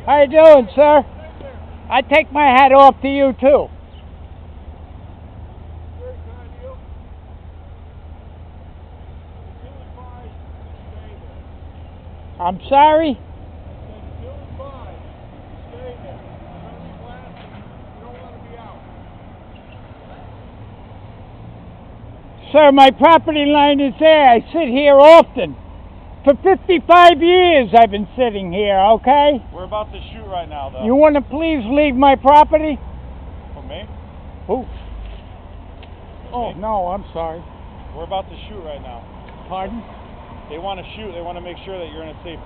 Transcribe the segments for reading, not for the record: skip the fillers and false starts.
How you doing, sir? I take my hat off to you, too. Very kind of you. Still advised to stay there. I'm sorry? Still advised to stay there. You're going to be blasted. You don't want to be out. Sir, my property line is there. I sit here often. For 55 years I've been sitting here, okay? We're about to shoot right now, though. You want to please leave my property? For me? Who? Oh, Me? no, I'm sorry. We're about to shoot right now. Pardon? They want to shoot. They want to make sure that you're in a safe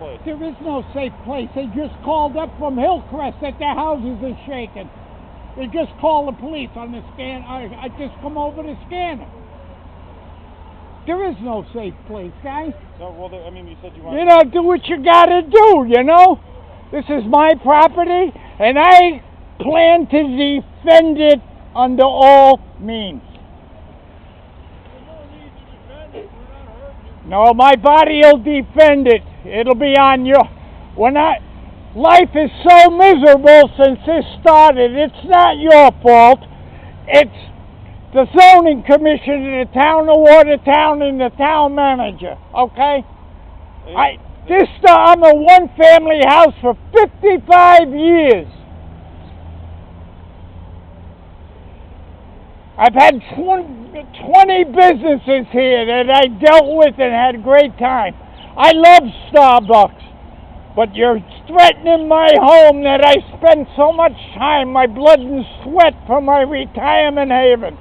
place. There is no safe place. They just called up from Hillcrest that their houses are shaking. They just called the police on the scan. I just come over to scan it. There is no safe place, guys. No, well, I mean, you said you wanted. You know, do what you gotta do, you know? This is my property, and I plan to defend it under all means. There's no need to defend it. We're not hurting you. No, my body will defend it. It'll be on your... Life is so miserable since this started. It's not your fault. It's the zoning commission in the town of Watertown and the town manager, okay? I'm a one-family house for 55 years. I've had 20 businesses here that I dealt with and had a great time. I love Starbucks, but you're threatening my home that I spend so much time, my blood and sweat for my retirement haven.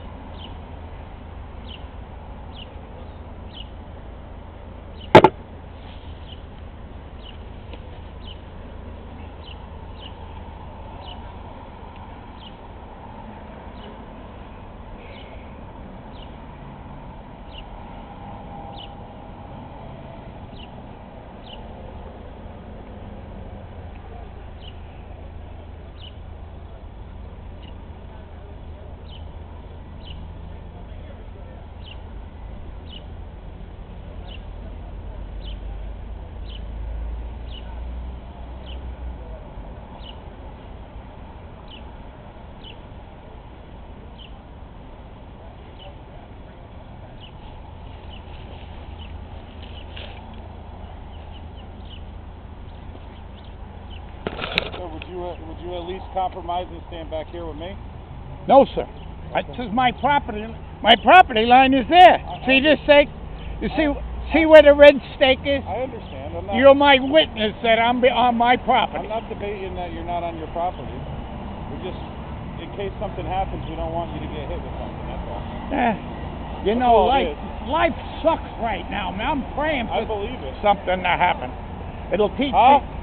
would you at least compromise and stand back here with me? No, sir. This is my property. My property line is there. See this stake? You see where the red stake is? I understand. I'm not, You're my witness that I'm on my property. I'm not debating that you're not on your property. We just, in case something happens, we don't want you to get hit with something. That's all. You That's know, all it is. life sucks right now, man. I'm praying I for believe it. something to happen. It'll teach Huh? me.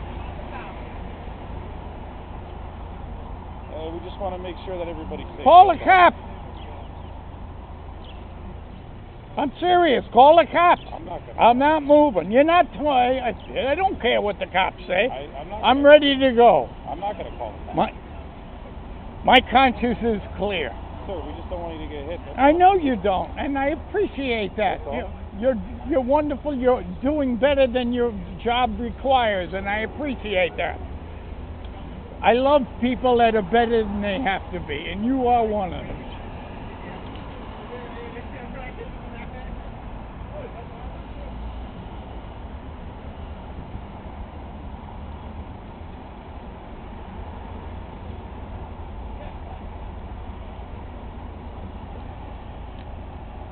We just want to make sure that everybody's safe. Call the That's all. cop. I'm serious. Call the cops. I'm not gonna. I'm not moving. You're not. I don't care what the cops say. I'm I'm ready to go. I'm not gonna call the cops. My conscience is clear. Sir, we just don't want you to get hit. That's I all. know you don't, and I appreciate that. That's all. You're wonderful. You're doing better than your job requires, and I appreciate that. I love people that are better than they have to be, and you are one of them.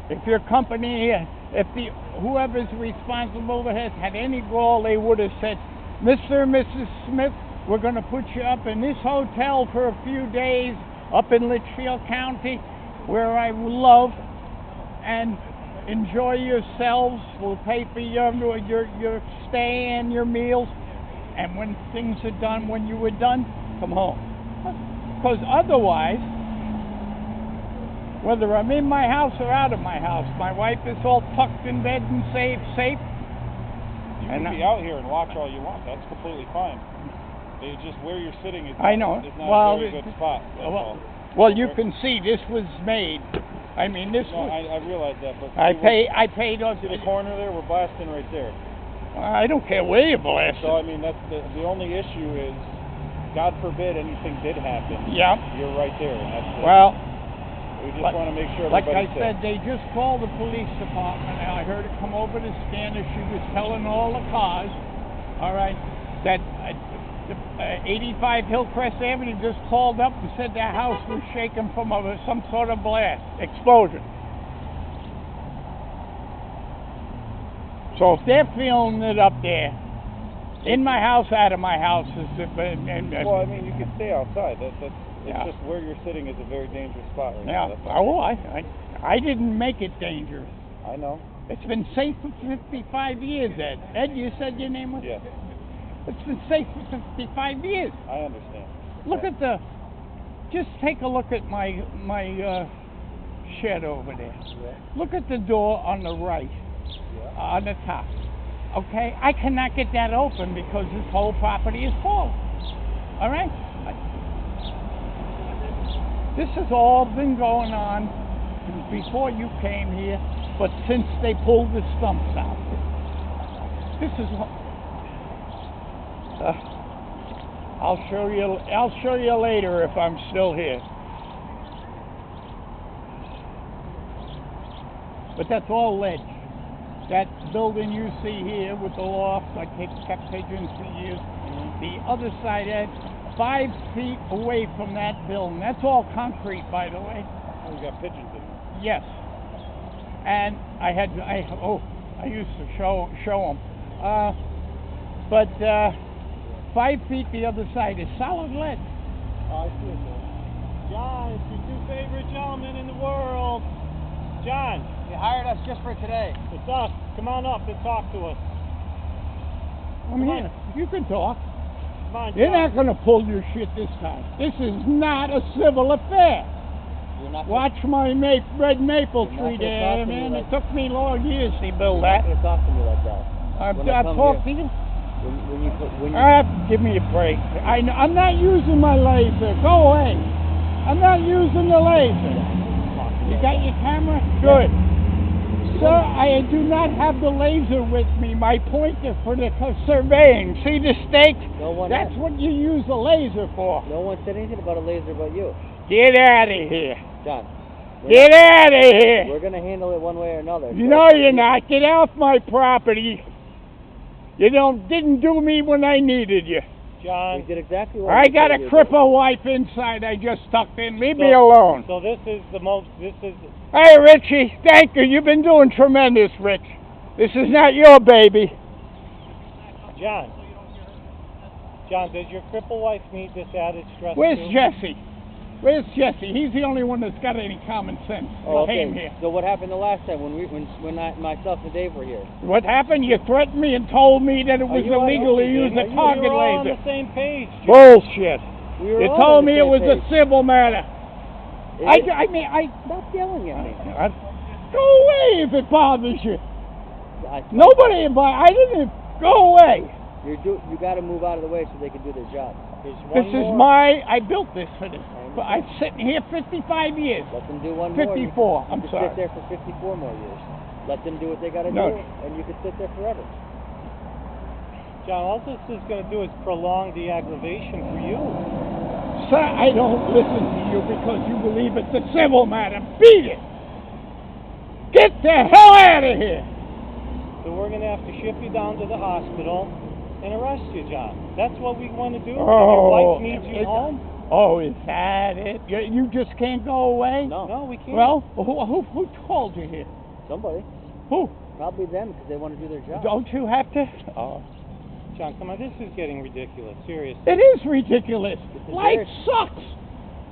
If your company, whoever's responsible has had any gall, they would have said, Mr. and Mrs. Smith, we're going to put you up in this hotel for a few days up in Litchfield County, where I love, and enjoy yourselves. We'll pay for your stay and your meals. And when things are done, when you were done, come home. Because otherwise, whether I'm in my house or out of my house, my wife is all tucked in bed and safe. You can be out here and watch all you want. That's completely fine. It's just where you're sitting is I know. Is not a very good spot. That's all. Well, you can see this was made. I mean, this No, was. I realize that, but I paid. See the corner there? We're blasting right there. I don't care where you blast So I it. mean, that's the only issue is, God forbid anything did happen. Yeah. You're right there, and that's it. Well, We just want to make sure like I everybody's said, safe. they just called the police department, and I heard it come over the scanner. She was telling all the cars, all right, that 85 Hillcrest Avenue just called up and said their house was shaken from some sort of blast, explosion. So if they're feeling it up there, in my house, out of my house, Well, I mean, you can stay outside. It's Yeah. just where you're sitting is a very dangerous spot right now. yeah. That's all. Oh, I didn't make it dangerous. I know. It's been safe for 55 years, Ed. Ed, you said your name was? Yes, It's been safe for 55 years. I understand. Look at just take a look at my shed over there. Yeah. Look at the door on the right, Yeah. on the top. Okay? I cannot get that open because this whole property is full. All right? This has all been going on before you came here, but since they pulled the stumps out. This is I'll show you later if I'm still here. But that's all ledge. That building you see here with the loft, I kept pigeons for years. The other side, Ed, 5 feet away from that building. That's all concrete, by the way. Oh, you got pigeons in there. Yes. And I used to show them. But 5 feet the other side is solid lead. Oh, I see it there. John, it's your 2 favorite gentlemen in the world. John, They hired us just for today. it's us. Come on up and talk to us. I'm here. You can talk. Come on, You're John. not going to pull your shit this time. This is not a civil affair. You're not Watch my red maple You're not tree gonna there, talk to me man. like- It took me long years to build You're not that. gonna talk to me like that. When I I've come talked to here. you. When you Give me a break. I'm not using my laser. Go away. I'm not using the laser. You got your camera? Good. Sir, I do not have the laser with me. My pointer for the surveying. See the stake? No one That's asked. what you use a laser for. No one said anything about a laser but you, Get out of here. John. Get out of here. We're gonna handle it one way or another. No, you're not. Get off my property. You didn't do me when I needed you. John. We did exactly what I we got said a you cripple wife inside I just tucked in. Leave me alone. So this is the most. This is. Hey, Richie, thank you. You've been doing tremendous, Rich. This is not your baby. John. John, does your cripple wife need this added stress? Where's too? Jesse? Where's Jesse? He's the only one that's got any common sense. Oh, He okay. came here. So what happened the last time myself and Dave were here? What happened? You threatened me and told me that it was you illegal to okay, use Dave? a We target were all on laser. the same page. John. Bullshit. We were You all told on the me it same was a page. civil matter. Stop yelling at me. Go away if it bothers you. I didn't. Go away. You got to move out of the way so they can do their job. This is I built this for this. But I'm sitting here 55 years. Let them do one 54, more. I'm you sorry. Sit there for 54 more years. Let them do what they got to No. do, and you can sit there forever. John, all this is going to do is prolong the aggravation for you. Sir, I don't listen to you because you believe it's a civil matter. Beat it. Get the hell out of here. So we're going to have to ship you down to the hospital and arrest you, John. That's what we want to do. Your wife needs you home. Oh, is that it? You just can't go away? No, we can't. Well, who called you here? Somebody. Who? Probably them, because they want to do their job. Don't you have to? Oh. John, come on, this is getting ridiculous. Seriously. It is ridiculous. It's Life embarrassing. sucks.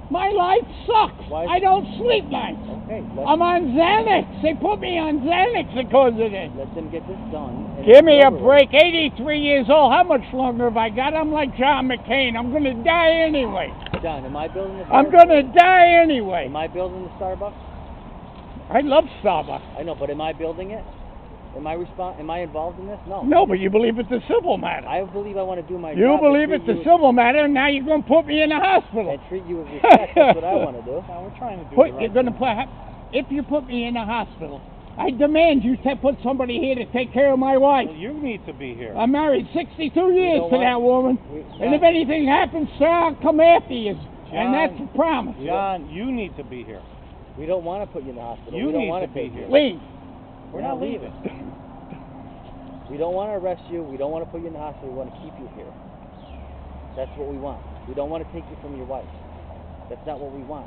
My life sucks. Why- I don't sleep nights. Okay, I'm on Xanax. They put me on Xanax because of this. let them get this done. and Give me it's a over break. 83 years old. How much longer have I got? I'm like John McCain. I'm going to die anyway. with. John, am I building the I'm Starbucks? going to die anyway. Am I building the Starbucks? I love Starbucks. I know, but am I building it? Am I involved in this? No. No, but you believe it's a civil matter. I believe I want to do my You job. believe and it's treat a you civil matter, and now you're going to put me in the hospital. and treat you with respect. That's what I want to do. John, we're trying to do You're the right going to thing. if you put me in the hospital, I demand you put somebody here to take care of my wife. Well, you need to be here. I'm married 62 years know to what? that woman, and if anything happens, sir, I'll come after you. John, And that's a promise. John, you need to be here. We don't want to put you in the hospital. You we don't need want to be take here. you. Leave. We're not leaving. We don't want to arrest you. We don't want to put you in the hospital. We want to keep you here. That's what we want. We don't want to take you from your wife. That's not what we want.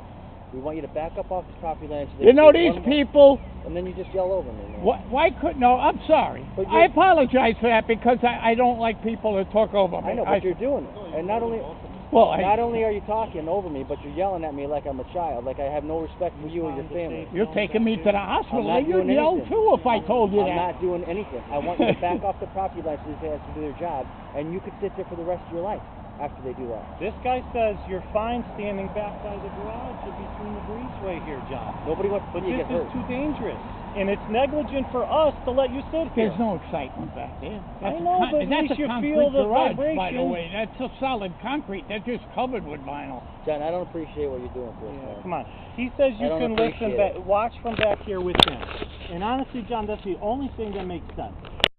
We want you to back up off the property line. So they You know can these take one more- people. And then you just yell over me. Man. Why couldn't? No, I'm sorry. But I apologize for that because I don't like people to talk over me. I know, but you're doing it. And not only are you talking over me, but you're yelling at me like I'm a child, like I have no respect for you or your family. You're taking me to the hospital. I'm not You'd doing yell anything. too if I told you I'm that. not doing anything. I want you to back off the property line so they have to do their job, and you could sit there for the rest of your life after they do that. This guy says you're fine standing back by the garage or between the breezeway here, John. Nobody wants to But see you this get is hurt. too dangerous. And it's negligent for us to let you sit here. There's no excitement back there. I know, but at that's least a you concrete feel the garage, by the vibration. way. That's a solid concrete. They're just covered with vinyl. John, I don't appreciate what you're doing to us, man. Come on. He says you I don't can listen appreciate back, it. watch from back here with him. And honestly, John, that's the only thing that makes sense.